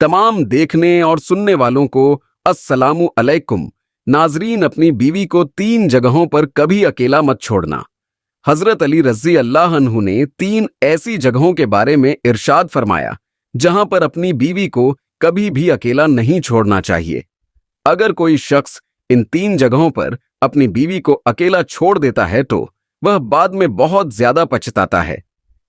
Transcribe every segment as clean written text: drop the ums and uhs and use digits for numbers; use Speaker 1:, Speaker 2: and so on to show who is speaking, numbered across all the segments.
Speaker 1: तमाम देखने और सुनने वालों को अस्सलामु अलैकुम। नाजरीन, अपनी बीवी को 3 जगहों पर कभी अकेला मत छोड़ना। हजरत अली रज़ी अल्लाह अन्हु ने 3 ऐसी जगहों के बारे में इरशाद फरमाया जहां पर अपनी बीवी को कभी भी अकेला नहीं छोड़ना चाहिए। अगर कोई शख्स इन 3 जगहों पर अपनी बीवी को अकेला छोड़ देता है तो वह बाद में बहुत ज्यादा पछताता है।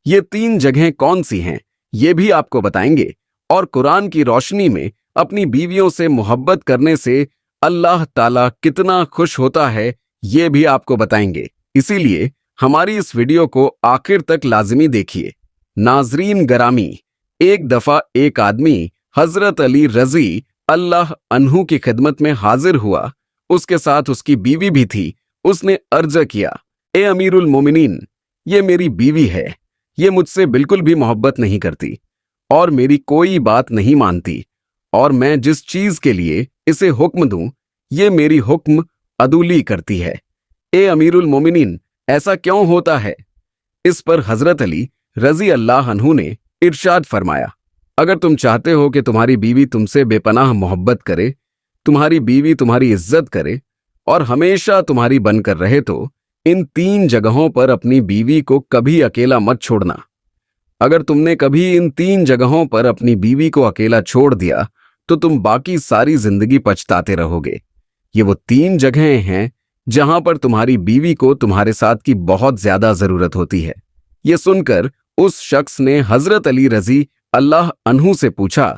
Speaker 1: ये 3 जगहें कौन सी हैं, ये भी आपको बताएंगे और कुरान की रोशनी में अपनी बीवियों से मोहब्बत करने से अल्लाह ताला कितना खुश होता है, ये भी आपको बताएंगे। इसीलिए हमारी इस वीडियो को आखिर तक लाजिमी देखिए। नाजरीन गरामी, एक दफा एक आदमी हजरत अली रज़ी अल्लाह अन्हु की खिदमत में हाजिर हुआ। उसके साथ उसकी बीवी भी थी। उसने अर्ज किया, ए अमीरुल मोमिनीन, ये मेरी बीवी है। ये मुझसे बिल्कुल भी मोहब्बत नहीं करती और मेरी कोई बात नहीं मानती, और मैं जिस चीज के लिए इसे हुक्म दूं, ये मेरी हुक्म अदूली करती है। ए अमीरुल मोमिनीन, ऐसा क्यों होता है? इस पर हजरत अली रज़ी अल्लाह अन्हु ने इरशाद फरमाया, अगर तुम चाहते हो कि तुम्हारी बीवी तुमसे बेपनाह मोहब्बत करे, तुम्हारी बीवी तुम्हारी इज्जत करे और हमेशा तुम्हारी बनकर रहे, तो इन 3 जगहों पर अपनी बीवी को कभी अकेला मत छोड़ना। अगर तुमने कभी इन 3 जगहों पर अपनी बीवी को अकेला छोड़ दिया तो तुम बाकी सारी जिंदगी पछताते रहोगे। ये वो 3 जगहें हैं जहां पर तुम्हारी बीवी को तुम्हारे साथ की बहुत ज्यादा जरूरत होती है। ये सुनकर उस शख्स ने हजरत अली रज़ी अल्लाह अन्हु से पूछा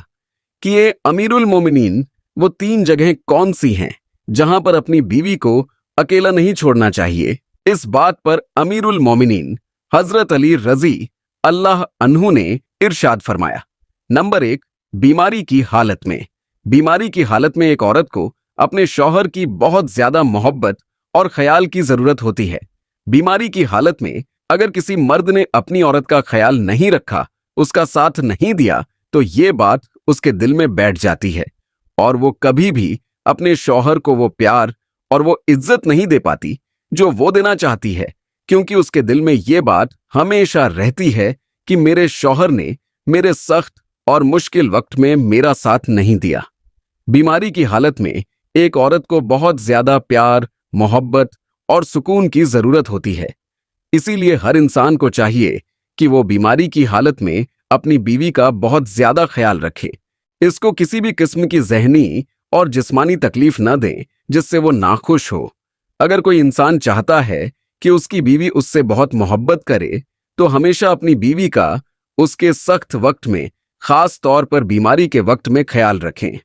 Speaker 1: कि ये अमीरुल मोमिनीन, वो 3 जगहें कौन सी हैं जहां पर अपनी बीवी को अकेला नहीं छोड़ना चाहिए? इस बात पर अमीरुल मोमिनीन हजरत अली रज़ी अल्लाह अन्हु ने इरशाद फरमाया, नंबर 1, बीमारी की हालत में। बीमारी की हालत में एक औरत को अपने शौहर की बहुत ज्यादा मोहब्बत और ख्याल की जरूरत होती है। बीमारी की हालत में अगर किसी मर्द ने अपनी औरत का ख्याल नहीं रखा, उसका साथ नहीं दिया, तो ये बात उसके दिल में बैठ जाती है और वो कभी भी अपने शौहर को वो प्यार और वो इज्जत नहीं दे पाती जो वो देना चाहती है, क्योंकि उसके दिल में ये बात हमेशा रहती है कि मेरे शौहर ने मेरे सख्त और मुश्किल वक्त में मेरा साथ नहीं दिया। बीमारी की हालत में एक औरत को बहुत ज्यादा प्यार, मोहब्बत और सुकून की जरूरत होती है। इसीलिए हर इंसान को चाहिए कि वो बीमारी की हालत में अपनी बीवी का बहुत ज्यादा ख्याल रखे। इसको किसी भी किस्म की ज़हनी और जिस्मानी तकलीफ न दें जिससे वो नाखुश हो। अगर कोई इंसान चाहता है कि उसकी बीवी उससे बहुत मोहब्बत करे, तो हमेशा अपनी बीवी का उसके सख्त वक्त में, खास तौर पर बीमारी के वक्त में ख्याल रखें।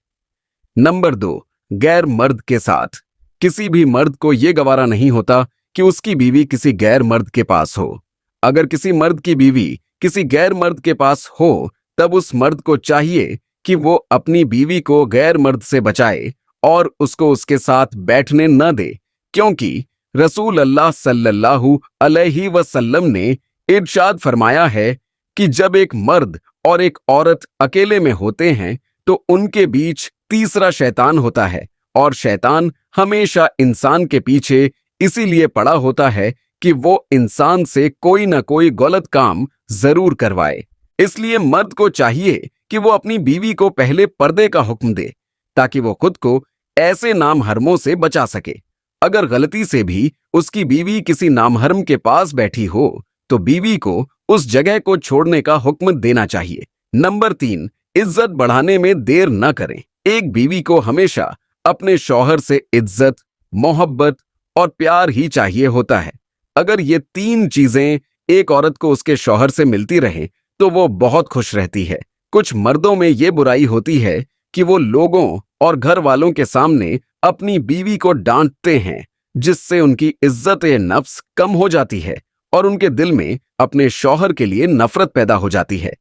Speaker 1: नंबर 2, गैर मर्द के साथ। किसी भी मर्द को यह गवारा नहीं होता कि उसकी बीवी किसी गैर मर्द के पास हो। अगर किसी मर्द की बीवी किसी गैर मर्द के पास हो, तब उस मर्द को चाहिए कि वो अपनी बीवी को गैर मर्द से बचाए और उसको उसके साथ बैठने न दे, क्योंकि रसूल अल्लाह सल्लल्लाहु अलैहि वसल्लम ने इरशाद फरमाया है कि जब एक मर्द और एक औरत अकेले में होते हैं तो उनके बीच तीसरा शैतान होता है, और शैतान हमेशा इंसान के पीछे इसीलिए पड़ा होता है कि वो इंसान से कोई ना कोई गलत काम जरूर करवाए। इसलिए मर्द को चाहिए कि वो अपनी बीवी को पहले पर्दे का हुक्म दे, ताकि वो खुद को ऐसे नामहरमों से बचा सके। अगर गलती से भी उसकी बीवी किसी नामहरम के पास बैठी हो, तो बीवी को उस जगह को छोड़ने का हुक्म देना चाहिए। नंबर 3, इज्जत बढ़ाने में देर न करें। एक बीवी को हमेशा अपने शौहर से इज्जत, मोहब्बत और प्यार ही चाहिए होता है। अगर ये 3 चीजें एक औरत को उसके शौहर से मिलती रहें तो वो बहुत खुश रहती है। कुछ मर्दों में ये बुराई होती है कि वो लोगों और घर वालों के सामने अपनी बीवी को डांटते हैं, जिससे उनकी इज्जत नफ्स कम हो जाती है और उनके दिल में अपने शौहर के लिए नफरत पैदा हो जाती है।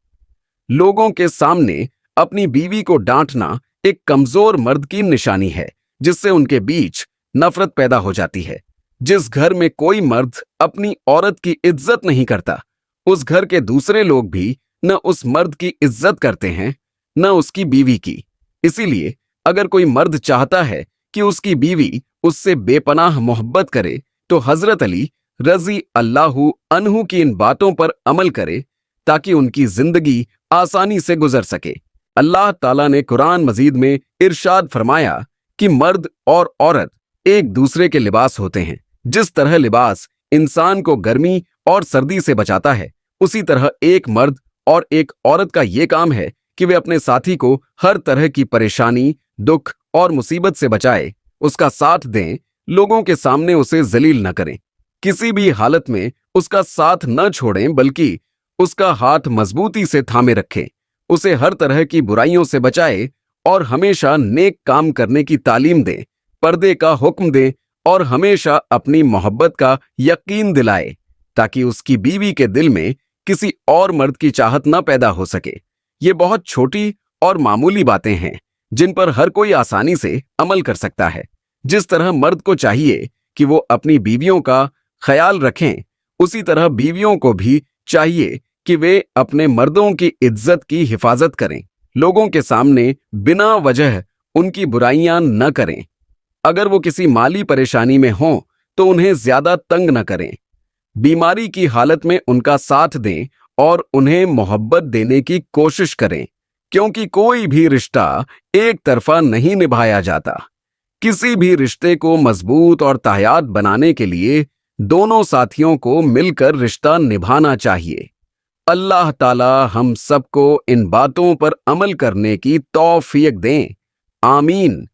Speaker 1: लोगों के सामने अपनी बीवी को डांटना एक कमजोर मर्द की निशानी है, जिससे उनके बीच नफरत पैदा हो जाती है। जिस घर में कोई मर्द अपनी औरत की इज्जत नहीं करता, उस घर के दूसरे लोग भी न उस मर्द की इज्जत करते हैं न उसकी बीवी की। इसीलिए अगर कोई मर्द चाहता है कि उसकी बीवी उससे बेपनाह मोहब्बत करे, तो हजरत अली रज़ी अल्लाहु अन्हु की इन बातों पर अमल करे, ताकि उनकी जिंदगी आसानी से गुजर सके। अल्लाह ताला ने कुरान मजीद में इरशाद फरमाया कि मर्द और औरत एक दूसरे के लिबास होते हैं। जिस तरह लिबास इंसान को गर्मी और सर्दी से बचाता है, उसी तरह एक मर्द और एक औरत का ये काम है कि वे अपने साथी को हर तरह की परेशानी, दुख और मुसीबत से बचाए, उसका साथ दें, लोगों के सामने उसे जलील न करें, किसी भी हालत में उसका साथ न छोड़ें, बल्कि उसका हाथ मजबूती से थामे रखें, उसे हर तरह की बुराइयों से बचाए और हमेशा नेक काम करने की तालीम दें, पर्दे का हुक्म दें और हमेशा अपनी मोहब्बत का यकीन दिलाए, ताकि उसकी बीवी के दिल में किसी और मर्द की चाहत न पैदा हो सके। ये बहुत छोटी और मामूली बातें हैं जिन पर हर कोई आसानी से अमल कर सकता है। जिस तरह मर्द को चाहिए कि वो अपनी बीवियों का ख्याल रखें, उसी तरह बीवियों को भी चाहिए कि वे अपने मर्दों की इज्जत की हिफाजत करें, लोगों के सामने बिना वजह उनकी बुराइयां न करें। अगर वो किसी माली परेशानी में हों तो उन्हें ज्यादा तंग न करें, बीमारी की हालत में उनका साथ दें और उन्हें मोहब्बत देने की कोशिश करें, क्योंकि कोई भी रिश्ता एक तरफा नहीं निभाया जाता। किसी भी रिश्ते को मजबूत और तायात बनाने के लिए दोनों साथियों को मिलकर रिश्ता निभाना चाहिए। अल्लाह ताला हम सबको इन बातों पर अमल करने की तौफीक दें। आमीन।